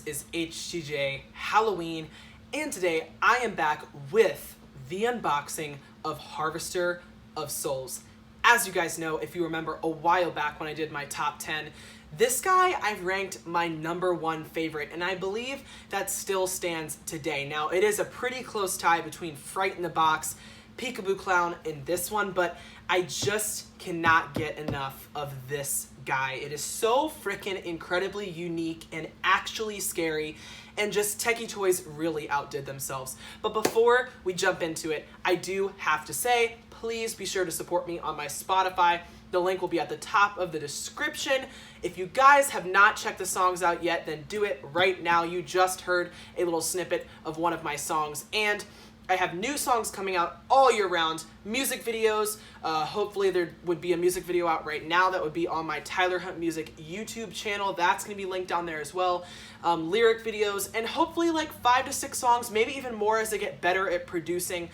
is HTJ Halloween, and today I am back with the unboxing of Harvester of Souls. As you guys know, if you remember a while back when I did my top 10, this guy I've ranked my #1 favorite, and I believe that still stands today. Now, it is a pretty close tie between Fright in the Box, Peekaboo Clown, and this one, but I just cannot get enough of this guy. It is so freaking incredibly unique and actually scary, and just Techie Toys really outdid themselves. But before we jump into it, I do have to say, please be sure to support me on my Spotify. The link will be at the top of the description. If you guys have not checked the songs out yet, then do it right now. You just heard a little snippet of one of my songs, and I have new songs coming out all year round, music videos. Hopefully there would be a music video out right now that would be on my Tyler Hunt Music YouTube channel. That's going to be linked down there as well. Lyric videos, and hopefully like 5 to 6 songs, maybe even more as I get better at producing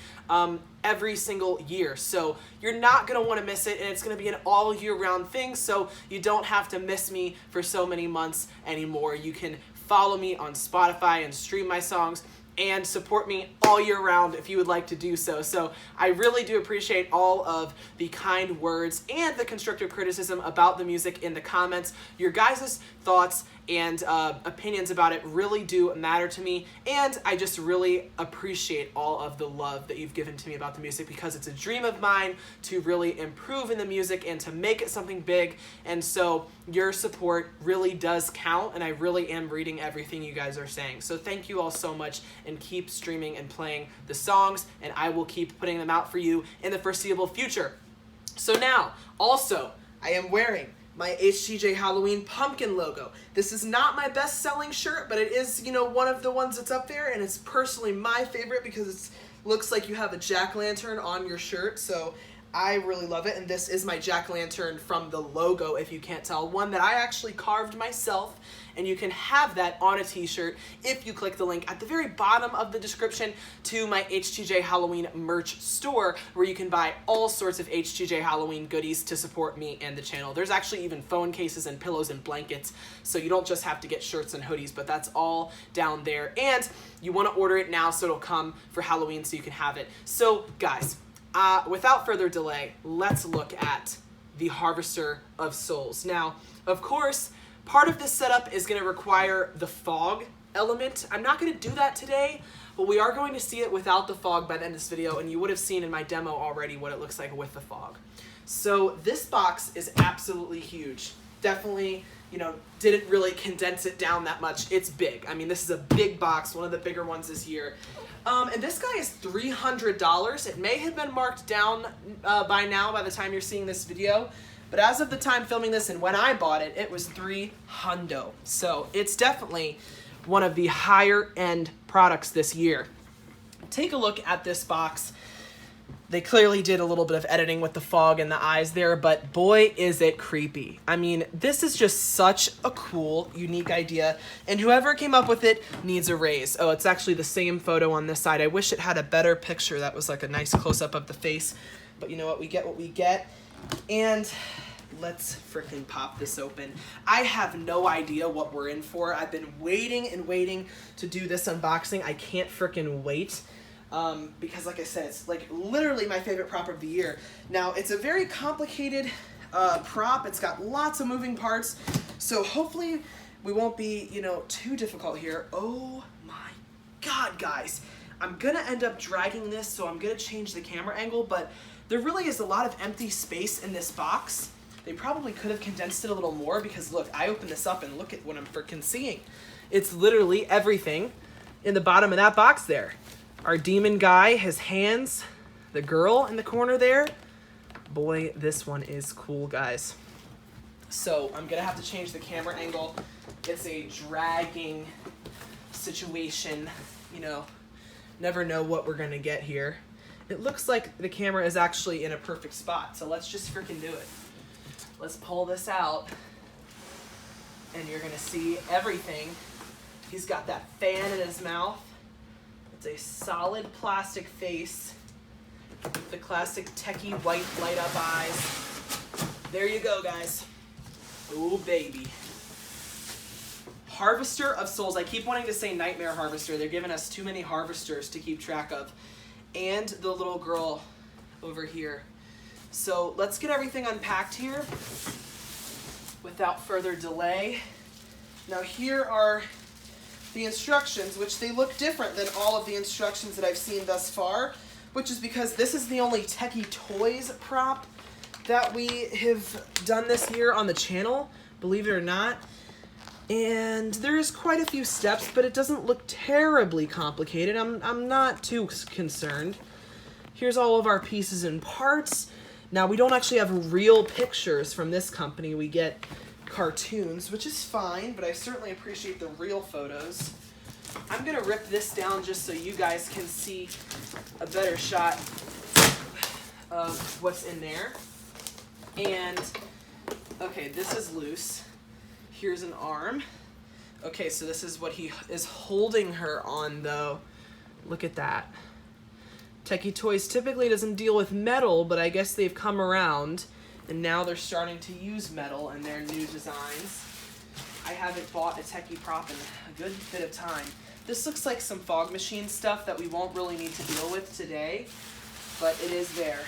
every single year. So you're not going to want to miss it, and it's going to be an all year round thing, so you don't have to miss me for so many months anymore. You can follow me on Spotify and stream my songs and support me all year round if you would like to do so. So I really do appreciate all of the kind words and the constructive criticism about the music in the comments. Your guys' thoughts and opinions about it really do matter to me, and I just really appreciate all of the love that you've given to me about the music, because it's a dream of mine to really improve in the music and to make it something big, and so your support really does count, and I really am reading everything you guys are saying. So thank you all so much, and keep streaming and playing the songs, and I will keep putting them out for you in the foreseeable future. So now, also, I am wearing my HTJ Halloween pumpkin logo. This is not my best-selling shirt, but it is, you know, one of the ones that's up there, and it's personally my favorite because it looks like you have a jack-o'-lantern on your shirt, so I really love it. And this is my jack-o'-lantern from the logo, if you can't tell, one that I actually carved myself, and you can have that on a t-shirt if you click the link at the very bottom of the description to my HTJ Halloween merch store, where you can buy all sorts of HTJ Halloween goodies to support me and the channel. There's actually even phone cases and pillows and blankets, so you don't just have to get shirts and hoodies, but that's all down there. And you want to order it now so it'll come for Halloween so you can have it. So guys, without further delay, let's look at the Harvester of Souls. Now, of course, part of this setup is going to require the fog element. I'm not going to do that today, but we are going to see it without the fog by the end of this video, and you would have seen in my demo already what it looks like with the fog. So this box is absolutely huge. Definitely, you know, didn't really condense it down that much. It's big. I mean, this is a big box, one of the bigger ones this year. And this guy is $300. It may have been marked down by now by the time you're seeing this video, but as of the time filming this and when I bought it, it was $300. So it's definitely one of the higher end products this year. Take a look at this box. They clearly did a little bit of editing with the fog and the eyes there, but boy, is it creepy. I mean, this is just such a cool, unique idea, and whoever came up with it needs a raise. Oh, it's actually the same photo on this side. I wish it had a better picture that was like a nice close-up of the face, but you know what? We get what we get, and let's freaking pop this open. I have no idea what we're in for. I've been waiting and waiting to do this unboxing. I can't freaking wait. Because like I said, it's like literally my favorite prop of the year. Now, it's a very complicated prop. It's got lots of moving parts, so hopefully we won't be, you know, too difficult here. Oh my God, guys. I'm gonna end up dragging this, so I'm gonna change the camera angle, but there really is a lot of empty space in this box. They probably could have condensed it a little more, because look, I opened this up and look at what I'm freaking seeing. It's literally everything in the bottom of that box there. Our demon guy, his hands, the girl in the corner there. Boy, this one is cool, guys. So I'm gonna have to change the camera angle. It's a dragging situation, you know, never know what we're gonna get here. It looks like the camera is actually in a perfect spot, so let's just freaking do it. Let's pull this out, and you're gonna see everything. He's got that fan in his mouth. It's a solid plastic face with the classic techie white light up eyes. There you go, guys. Oh, baby. Harvester of Souls. I keep wanting to say Nightmare Harvester. They're giving us too many harvesters to keep track of. And the little girl over here. So let's get everything unpacked here without further delay. Now here are the instructions, which they look different than all of the instructions that I've seen thus far, which is because this is the only Techie Toys prop that we have done this year on the channel, believe it or not. And there's quite a few steps, but it doesn't look terribly complicated. I'm not too concerned. Here's all of our pieces and parts. Now, we don't actually have real pictures from this company. We get cartoons, which is fine, but I certainly appreciate the real photos. I'm gonna rip this down just so you guys can see a better shot of what's in there. And, okay, this is loose. Here's an arm. Okay, so this is what he is holding her on, though. Look at that. Techie Toys typically doesn't deal with metal, but I guess they've come around, and now they're starting to use metal in their new designs. I haven't bought a Techie prop in a good bit of time. This looks like some fog machine stuff that we won't really need to deal with today, but it is there.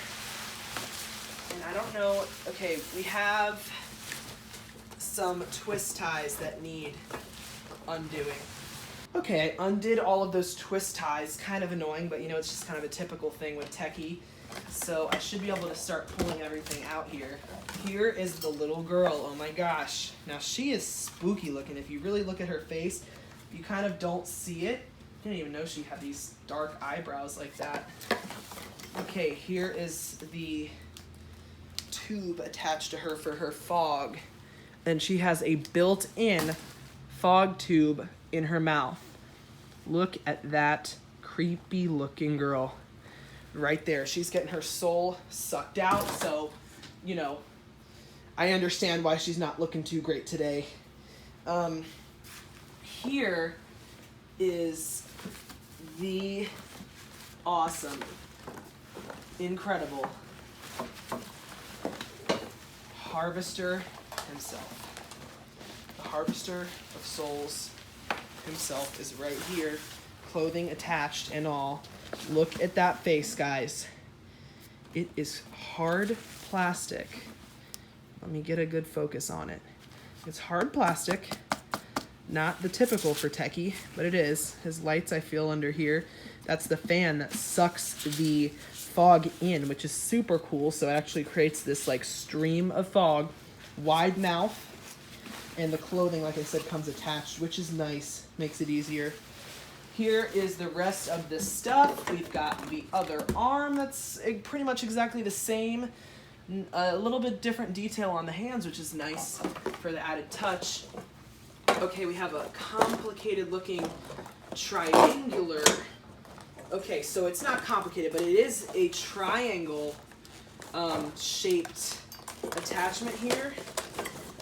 And I don't know, okay, we have some twist ties that need undoing. Okay, I undid all of those twist ties. Kind of annoying, but you know, it's just kind of a typical thing with Techie. So I should be able to start pulling everything out here. Here is the little girl. Oh my gosh. Now she is spooky looking. If you really look at her face, you kind of don't see it. I didn't even know she had these dark eyebrows like that. Okay, here is the tube attached to her for her fog. And she has a built-in fog tube in her mouth. Look at that creepy looking girl right there. She's getting her soul sucked out, so, you know, I understand why she's not looking too great today. Here is the awesome, incredible Harvester himself. The Harvester of Souls himself is right here, clothing attached and all. Look at that face, guys. It is hard plastic. Let me get a good focus on it. It's hard plastic, not the typical for Techie, but it is. His lights I feel under here. That's the fan that sucks the fog in, which is super cool. So it actually creates this like stream of fog. Wide mouth, and the clothing, like I said, comes attached, which is nice, makes it easier. Here is the rest of the stuff. We've got the other arm that's pretty much exactly the same. A little bit different detail on the hands, which is nice for the added touch. Okay, we have a complicated looking triangular. Okay, so it's not complicated, but it is a triangle shaped attachment here.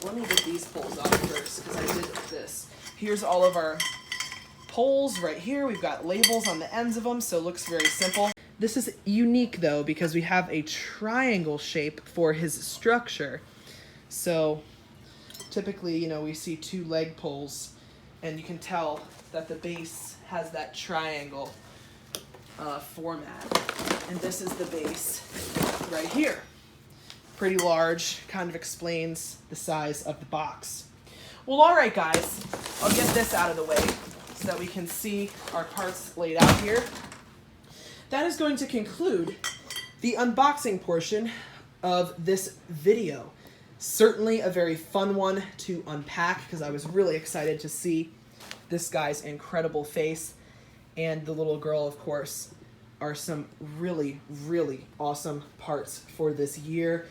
Let me get these poles off first because I did this. Here's all of our poles right here. We've got labels on the ends of them, so it looks very simple. This is unique though because we have a triangle shape for his structure. So typically, you know, we see two leg poles and you can tell that the base has that triangle format. And this is the base right here. Pretty large, kind of explains the size of the box. Well, all right, guys, I'll get this out of the way so that we can see our parts laid out here. That is going to conclude the unboxing portion of this video. Certainly a very fun one to unpack because I was really excited to see this guy's incredible face, and the little girl, of course, are some really, really awesome parts for this year.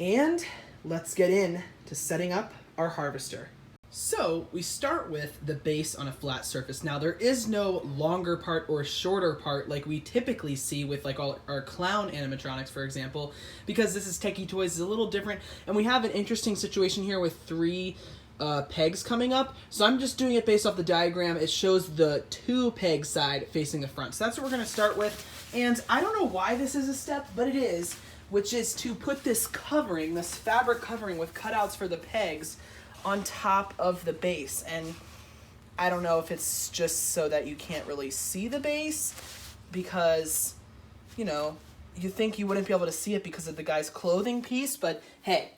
And let's get in to setting up our harvester. So we start with the base on a flat surface. Now there is no longer part or shorter part like we typically see with like all our clown animatronics, for example, because this is Techie Toys, is a little different. And we have an interesting situation here with three pegs coming up. So I'm just doing it based off the diagram. It shows the two peg side facing the front. So that's what we're gonna start with. And I don't know why this is a step, but it is, which is to put this covering, this fabric covering with cutouts for the pegs on top of the base. And I don't know if it's just so that you can't really see the base because, you know, you think you wouldn't be able to see it because of the guy's clothing piece, but hey,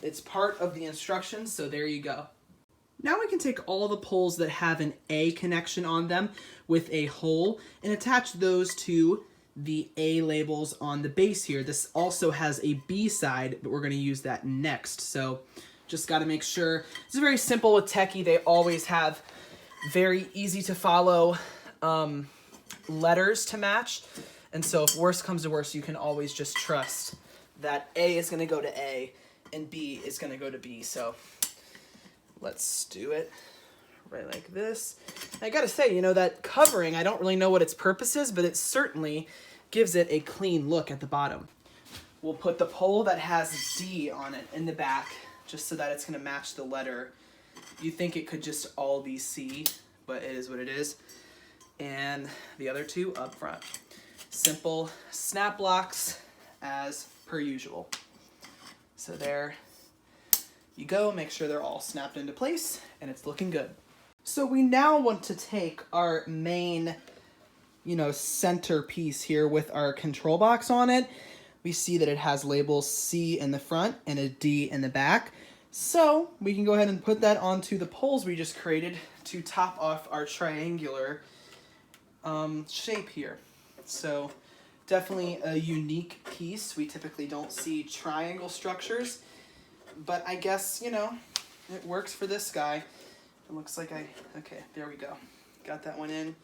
it's part of the instructions, so there you go. Now we can take all the poles that have an A connection on them with a hole and attach those to the A labels on the base here. This also has a B side, but we're going to use that next. So just got to make sure. It's very simple with Techie. They always have very easy to follow letters to match. And so if worse comes to worse, you can always just trust that A is going to go to A and B is going to go to B. So let's do it right like this. I gotta say, you know, that covering, I don't really know what its purpose is, but it certainly gives it a clean look at the bottom. We'll put the pole that has D on it in the back, just so that it's gonna match the letter. You think it could just all be C, but it is what it is. And the other two up front. Simple snap locks as per usual. So there you go, make sure they're all snapped into place, and it's looking good. So we now want to take our main, you know, center piece here with our control box on it. We see that it has labels C in the front and a D in the back. So we can go ahead and put that onto the poles we just created to top off our triangular shape here. So definitely a unique piece. We typically don't see triangle structures, but I guess, you know, it works for this guy. It looks like okay, there we go. Got that one in.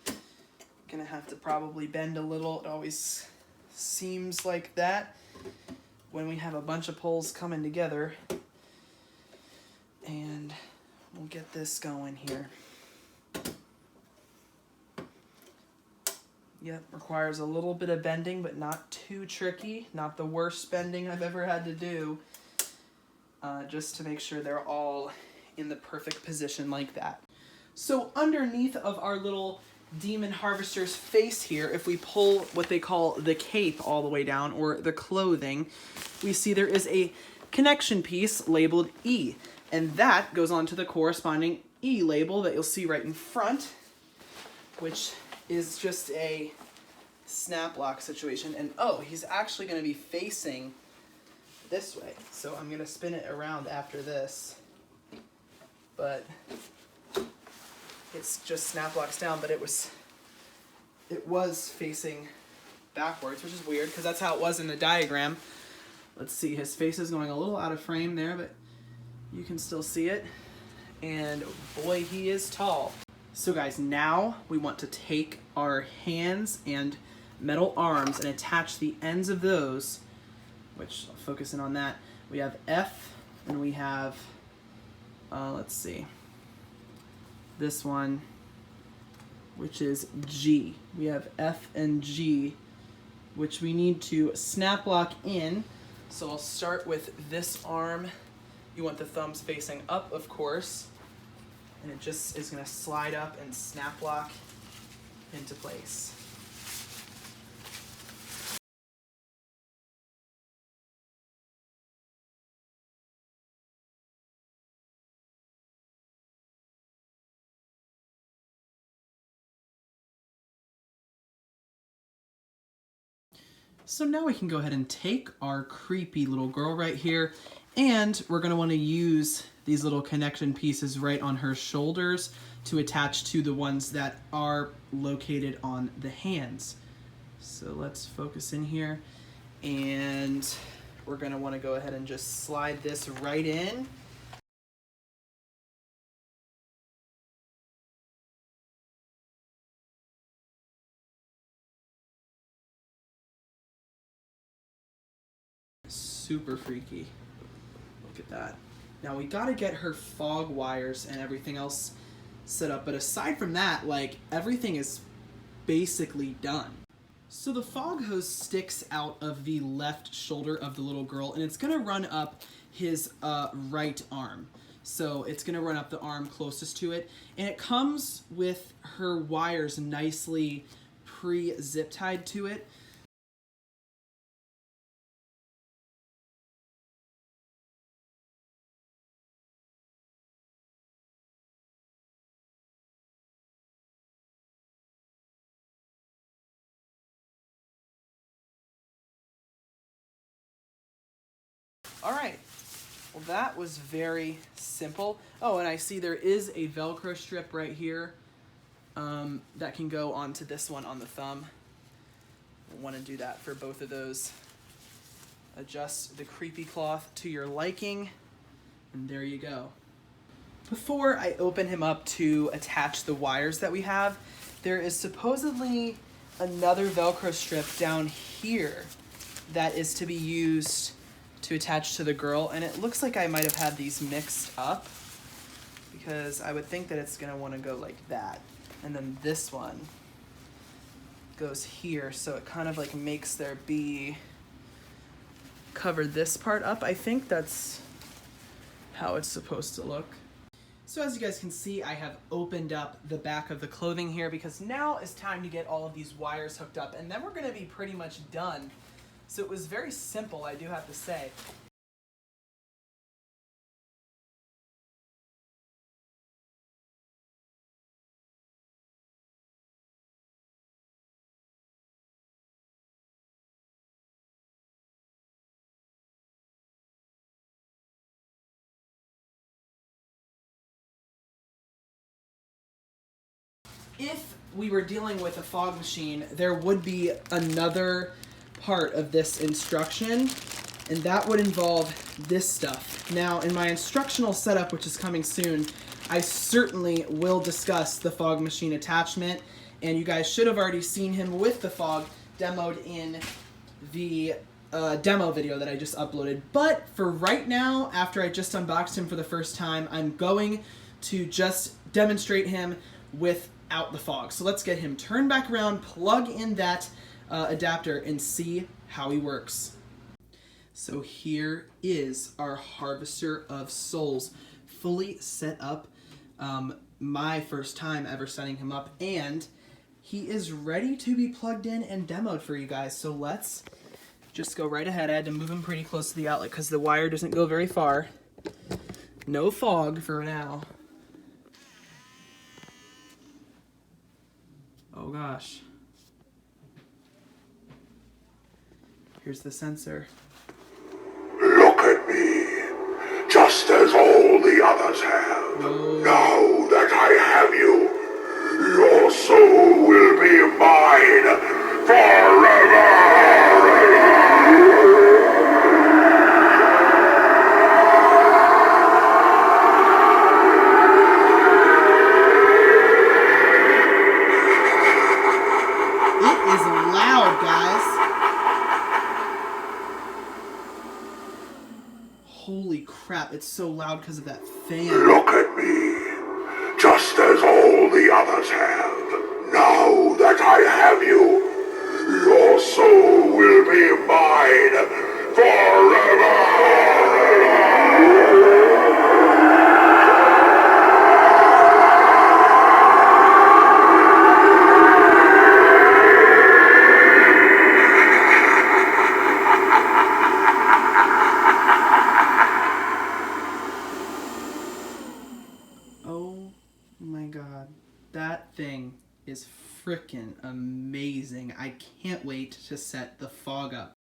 Gonna have to probably bend a little. It always seems like that when we have a bunch of poles coming together. And we'll get this going here. Yep, requires a little bit of bending, but not too tricky. Not the worst bending I've ever had to do. Just to make sure they're all in the perfect position like that. So underneath of our little demon harvester's face here, if we pull what they call the cape all the way down, or the clothing, we see there is a connection piece labeled E, and that goes on to the corresponding E label that you'll see right in front, which is just a snap lock situation. And oh, he's actually going to be facing this way, so I'm going to spin it around after this. But it's just snap locks down, but it was facing backwards, which is weird because that's how it was in the diagram. Let's see, his face is going a little out of frame there, but you can still see it. And boy, he is tall. So guys, now we want to take our hands and metal arms and attach the ends of those, which I'll focus in on that. We have F and we have, let's see, this one, which is G. We have F and G, which we need to snap lock in. So I'll start with this arm. You want the thumbs facing up, of course, and it just is going to slide up and snap lock into place. So now we can go ahead and take our creepy little girl right here, and we're going to want to use these little connection pieces right on her shoulders to attach to the ones that are located on the hands. So let's focus in here, and we're going to want to go ahead and just slide this right in. Super freaky. Look at that. Now we gotta get her fog wires and everything else set up, but aside from that, like, everything is basically done. So the fog hose sticks out of the left shoulder of the little girl, and it's gonna run up his right arm. So it's gonna run up the arm closest to it, and it comes with her wires nicely pre-zip tied to it. All right. Well, that was very simple. Oh, and I see there is a Velcro strip right here that can go onto this one on the thumb. We'll want to do that for both of those. Adjust the creepy cloth to your liking, and there you go. Before I open him up to attach the wires that we have, there is supposedly another Velcro strip down here that is to be used to attach to the girl, and it looks like I might have had these mixed up because I would think that it's gonna want to go like that, and then this one goes here, so it kind of like makes there be cover this part up. I think that's how it's supposed to look. So as you guys can see, I have opened up the back of the clothing here because now it's time to get all of these wires hooked up, and then we're going to be pretty much done. So it was very simple, I do have to say. If we were dealing with a fog machine, there would be another part of this instruction, and that would involve this stuff. Now, in my instructional setup, which is coming soon, I certainly will discuss the fog machine attachment, and you guys should have already seen him with the fog demoed in the demo video that I just uploaded. But for right now, after I just unboxed him for the first time, I'm going to just demonstrate him without the fog. So let's get him turned back around, plug in that adapter, and see how he works. So here is our Harvester of Souls, fully set up. My first time ever setting him up, and he is ready to be plugged in and demoed for you guys. So let's just go right ahead. I had to move him pretty close to the outlet because the wire doesn't go very far. No fog for now. Oh gosh. Here's the sensor. Look at me, just as all the others have. Now that I have you, your soul will be mine forever. It is loud, guys. Holy crap, it's so loud because of that fan. Look at me, just as all the others have. Now that I have you, your soul will be mine forever. Oh my god, that thing is freaking amazing. I can't wait to set the fog up.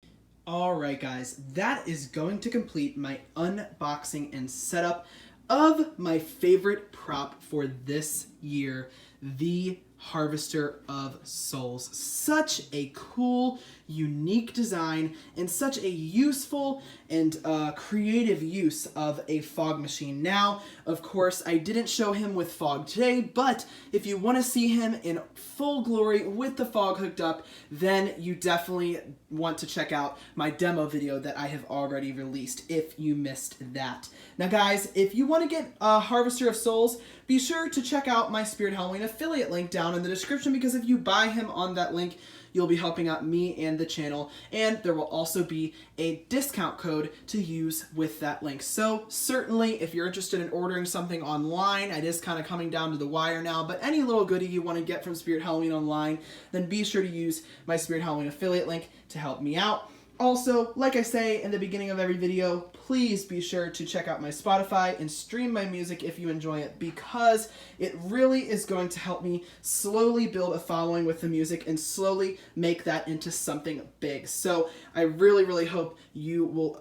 Alright guys, that is going to complete my unboxing and setup of my favorite prop for this year, the Harvester of Souls. Such a cool, unique design and such a useful and creative use of a fog machine. Now, of course, I didn't show him with fog today, but if you want to see him in full glory with the fog hooked up, then you definitely want to check out my demo video that I have already released if you missed that. Now guys, if you want to get Harvester of Souls, be sure to check out my Spirit Halloween affiliate link down in the description, because if you buy him on that link, you'll be helping out me and the channel, and there will also be a discount code to use with that link. So certainly, if you're interested in ordering something online, it is kind of coming down to the wire now, but any little goodie you want to get from Spirit Halloween online, then be sure to use my Spirit Halloween affiliate link to help me out. Also, like I say in the beginning of every video, please be sure to check out my Spotify and stream my music if you enjoy it, because it really is going to help me slowly build a following with the music and slowly make that into something big. So I really, really hope you will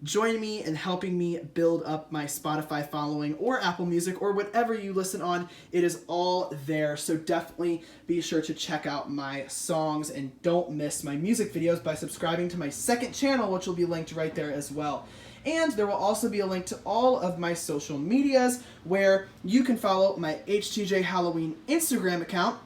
joining me and helping me build up my Spotify following or Apple Music or whatever you listen on. It is all there, so definitely be sure to check out my songs and don't miss my music videos by subscribing to my second channel, which will be linked right there as well. And there will also be a link to all of my social medias where you can follow my HTJ Halloween Instagram account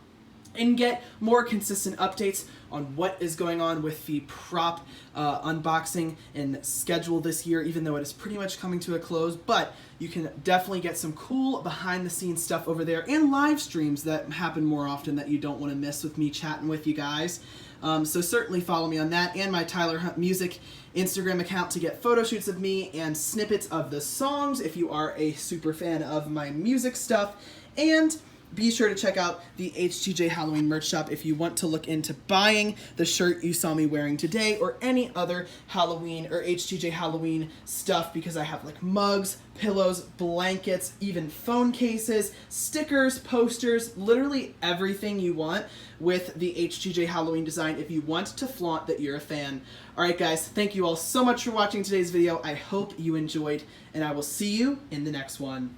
and get more consistent updates on what is going on with the prop unboxing and schedule this year, even though it is pretty much coming to a close. But you can definitely get some cool behind-the-scenes stuff over there and live streams that happen more often that you don't want to miss with me chatting with you guys. So certainly follow me on that and my Tyler Hunt Music Instagram account to get photo shoots of me and snippets of the songs if you are a super fan of my music stuff. And be sure to check out the HTJ Halloween merch shop if you want to look into buying the shirt you saw me wearing today or any other Halloween or HTJ Halloween stuff, because I have like mugs, pillows, blankets, even phone cases, stickers, posters, literally everything you want with the HTJ Halloween design if you want to flaunt that you're a fan. Alright guys, thank you all so much for watching today's video. I hope you enjoyed, and I will see you in the next one.